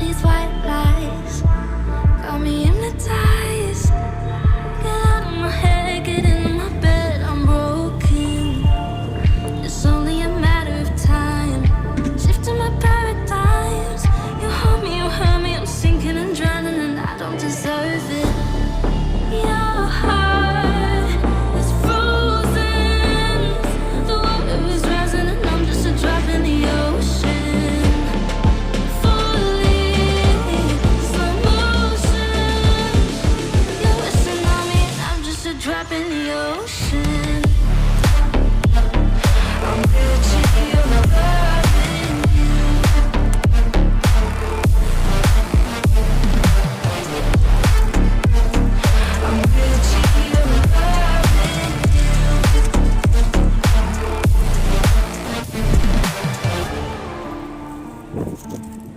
these white lies got me hypnotized. Get out of my head, get into my bed, I'm broken. It's only a matter of time. Shifting my paradigms. You hold me, you hurt me, I'm sinking and drowning, and I don't deserve it. Your heart is frozen. The water is rising, and I'm just a drop in the ocean. Falling, slow motion. You're a tsunami, and I'm just a drop in the ocean. I'm guilty of loving you. I'm guilty of loving you.